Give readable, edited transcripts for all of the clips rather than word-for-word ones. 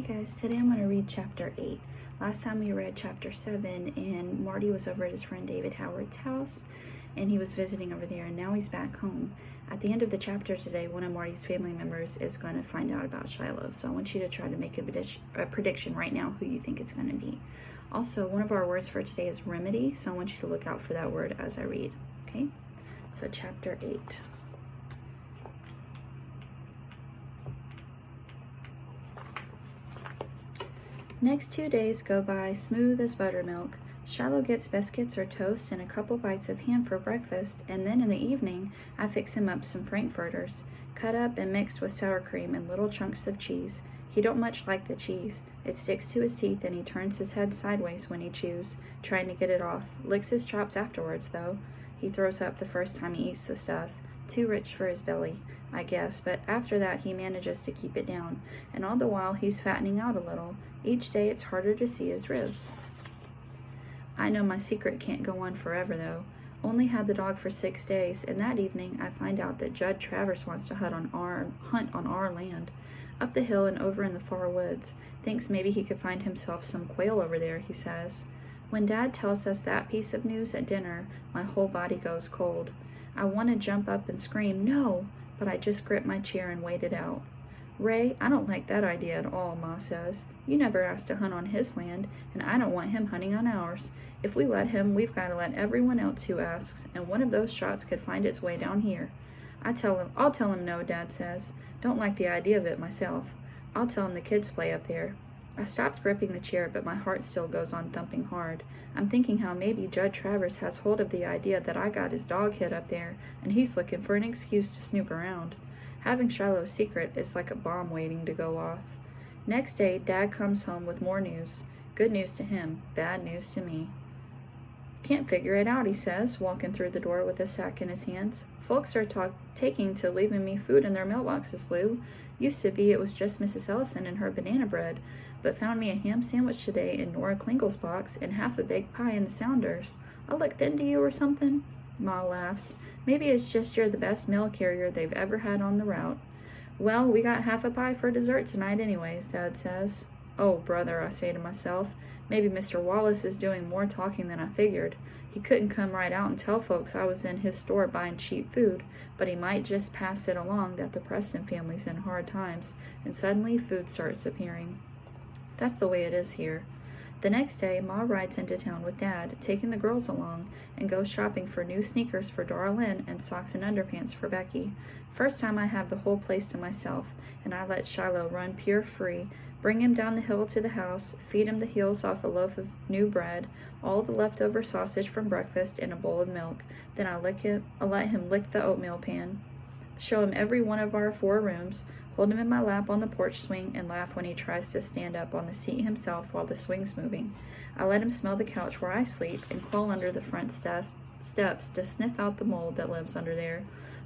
Hey guys, today I'm going to read chapter 8. Last time we read chapter 7 and Marty was over at his friend David Howard's house and he was visiting over there and now he's back home. At the end of the chapter today, one of Marty's family members is going to find out about Shiloh. So I want you to try to make a prediction right now who you think it's going to be. Also, one of our words for today is remedy, so I want you to look out for that word as I read. Okay? So chapter 8. Next 2 days go by smooth as buttermilk. Shiloh gets biscuits or toast and a couple bites of ham for breakfast, and then in the evening I fix him up some frankfurters, cut up and mixed with sour cream and little chunks of cheese. He don't much like the cheese. It sticks to his teeth and he turns his head sideways when he chews, trying to get it off. Licks his chops afterwards, though. He throws up the first time he eats the stuff. Too rich for his belly, I guess, but after that he manages to keep it down, and all the while he's fattening out a little. Each day it's harder to see his ribs. I know my secret can't go on forever, though. Only had the dog for 6 days, and that evening I find out that Judd Travers wants to hunt on our land. Up the hill and over in the far woods. Thinks maybe he could find himself some quail over there, he says. When Dad tells us that piece of news at dinner, my whole body goes cold. I want to jump up and scream, no, but I just grip my chair and wait it out. Ray, I don't like that idea at all, Ma says. You never asked to hunt on his land, and I don't want him hunting on ours. If we let him, we've got to let everyone else who asks, and one of those shots could find its way down here. I'll tell him no, Dad says. Don't like the idea of it myself. I'll tell him the kids play up there. I stopped gripping the chair, but my heart still goes on thumping hard. I'm thinking how maybe Judd Travers has hold of the idea that I got his dog hid up there, and he's looking for an excuse to snoop around. Having Shiloh's secret is like a bomb waiting to go off. Next day, Dad comes home with more news. Good news to him, bad news to me. Can't figure it out, he says, walking through the door with a sack in his hands. Folks are taking to leaving me food in their mailboxes, Lou. Used to be it was just Mrs. Ellison and her banana bread, but found me a ham sandwich today in Nora Klingle's box and half a baked pie in the Sounders. I look thin to you or something? Ma laughs. Maybe it's just you're the best mail carrier they've ever had on the route. Well, we got half a pie for dessert tonight anyways, Dad says. Oh, brother, I say to myself. Maybe Mr. Wallace is doing more talking than I figured. He couldn't come right out and tell folks I was in his store buying cheap food, but he might just pass it along that the Preston family's in hard times, and suddenly food starts appearing. That's the way it is here. The next day, Ma rides into town with Dad, taking the girls along, and goes shopping for new sneakers for Dora Lynn and socks and underpants for Becky. First time I have the whole place to myself, and I let Shiloh run pure free, bring him down the hill to the house, feed him the heels off a loaf of new bread, all the leftover sausage from breakfast, and a bowl of milk. Then I let him lick the oatmeal pan, show him every one of our 4 rooms, hold him in my lap on the porch swing, and laugh when he tries to stand up on the seat himself while the swing's moving. I let him smell the couch where I sleep and crawl under the front steps to sniff out the mold that lives under there.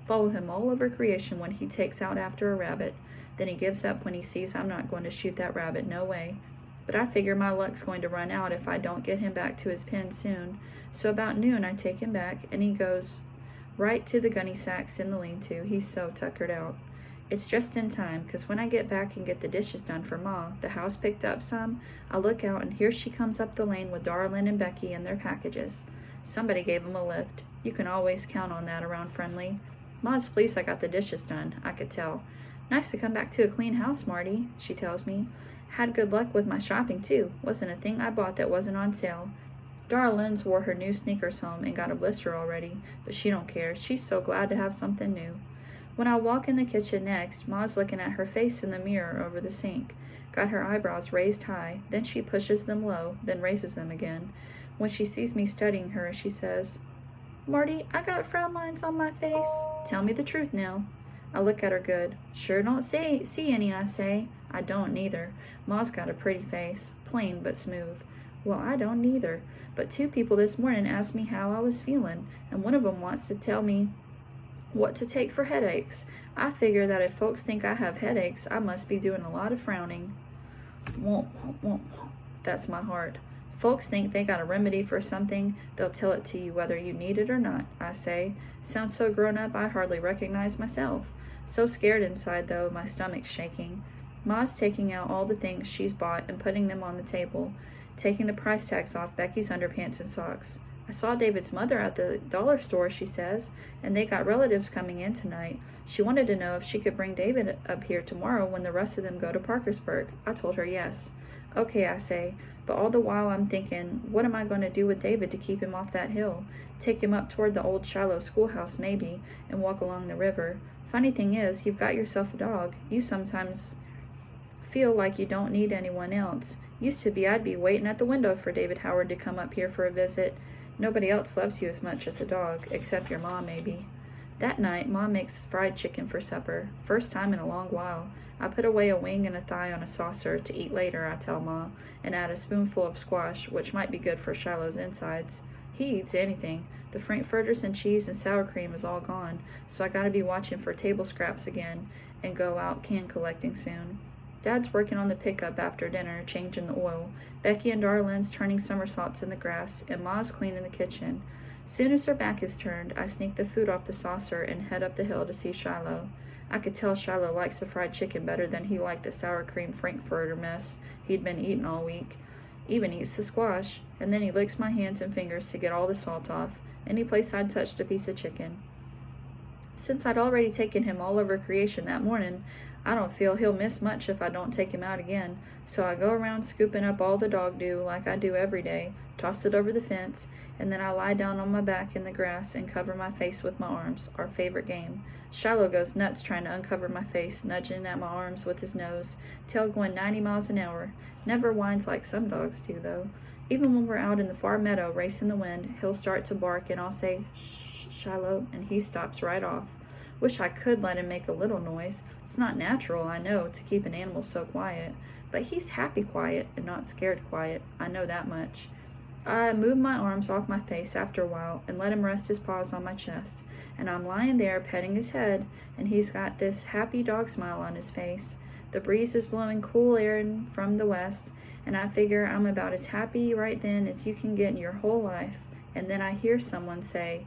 Follow him all over creation when he takes out after a rabbit. Then he gives up when he sees I'm not going to shoot that rabbit, no way. But I figure my luck's going to run out if I don't get him back to his pen soon. So about noon I take him back, and he goes right to the gunny sacks in the lean-to. He's so tuckered out. It's just in time, 'cause when I get back and get the dishes done for Ma, the house picked up some, I look out and here she comes up the lane with Darlin and Becky and their packages. Somebody gave them a lift. You can always count on that around Friendly. Ma's pleased I got the dishes done, I could tell. Nice to come back to a clean house, Marty, she tells me. Had good luck with my shopping, too. Wasn't a thing I bought that wasn't on sale. Darlin's wore her new sneakers home and got a blister already, but she don't care. She's so glad to have something new. When I walk in the kitchen next, Ma's looking at her face in the mirror over the sink. Got her eyebrows raised high, then she pushes them low, then raises them again. When she sees me studying her, she says, Marty, I got frown lines on my face. Tell me the truth now. I look at her good. Sure don't see any, I say. I don't neither. Ma's got a pretty face, plain but smooth. Well, I don't neither. But 2 people this morning asked me how I was feeling, and one of them wants to tell me what to take for headaches. I figure that if folks think I have headaches, I must be doing a lot of frowning. Womp, womp. That's my heart. Folks think they got a remedy for something, they'll tell it to you whether you need it or not, I say. Sounds so grown up I hardly recognize myself. So scared inside, though, my stomach's shaking. Ma's taking out all the things she's bought and putting them on the table, taking the price tags off Becky's underpants and socks. I saw David's mother at the dollar store, she says, and they got relatives coming in tonight. She wanted to know if she could bring David up here tomorrow when the rest of them go to Parkersburg. I told her yes. Okay, I say, but all the while I'm thinking, what am I going to do with David to keep him off that hill? Take him up toward the old Shiloh schoolhouse, maybe, and walk along the river. Funny thing is, you've got yourself a dog. You sometimes feel like you don't need anyone else. Used to be I'd be waiting at the window for David Howard to come up here for a visit. Nobody else loves you as much as a dog, except your mom, maybe. That night, Mom makes fried chicken for supper. First time in a long while. I put away a wing and a thigh on a saucer to eat later, I tell Ma, and add a spoonful of squash, which might be good for Shiloh's insides. He eats anything. The frankfurters and cheese and sour cream is all gone, so I gotta be watching for table scraps again and go out can collecting soon. Dad's working on the pickup after dinner, changing the oil. Becky and Darlene's turning somersaults in the grass, and Ma's cleaning the kitchen. Soon as her back is turned, I sneak the food off the saucer and head up the hill to see Shiloh. I could tell Shiloh likes the fried chicken better than he liked the sour cream frankfurter mess he'd been eating all week. Even eats the squash, and then he licks my hands and fingers to get all the salt off. Any place I'd touched a piece of chicken. Since I'd already taken him all over creation that morning, I don't feel he'll miss much if I don't take him out again, so I go around scooping up all the dog dew like I do every day, toss it over the fence, and then I lie down on my back in the grass and cover my face with my arms, our favorite game. Shiloh goes nuts trying to uncover my face, nudging at my arms with his nose, tail going 90 miles an hour. Never whines like some dogs do, though. Even when we're out in the far meadow racing the wind, he'll start to bark and I'll say, "Shh, Shiloh," and he stops right off. Wish I could let him make a little noise. It's not natural, I know, to keep an animal so quiet. But he's happy quiet and not scared quiet. I know that much. I move my arms off my face after a while and let him rest his paws on my chest. And I'm lying there petting his head, and he's got this happy dog smile on his face. The breeze is blowing cool air in from the west, and I figure I'm about as happy right then as you can get in your whole life. And then I hear someone say,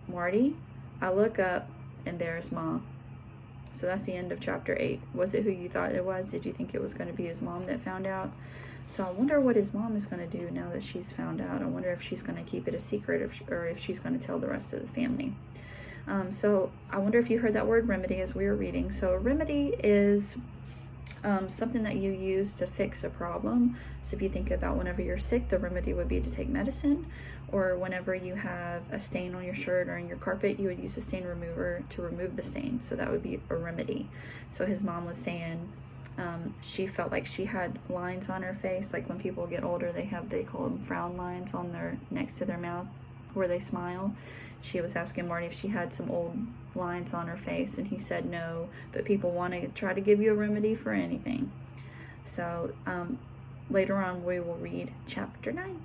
"Marty?" I look up, and there's Mom. So that's the end of chapter 8. Was it who you thought it was? Did you think it was going to be his mom that found out? So I wonder what his mom is going to do now that she's found out. I wonder if she's going to keep it a secret or if she's going to tell the rest of the family. So I wonder if you heard that word remedy as we were reading. So a remedy is something that you use to fix a problem. So if you think about whenever you're sick, the remedy would be to take medicine, or whenever you have a stain on your shirt or in your carpet, you would use a stain remover to remove the stain. So that would be a remedy. So his mom was saying she felt like she had lines on her face, like when people get older, they call them frown lines on their next to their mouth where they smile. She was asking Marty if she had some old lines on her face, and he said no, but people want to try to give you a remedy for anything. So later on we will read chapter 9.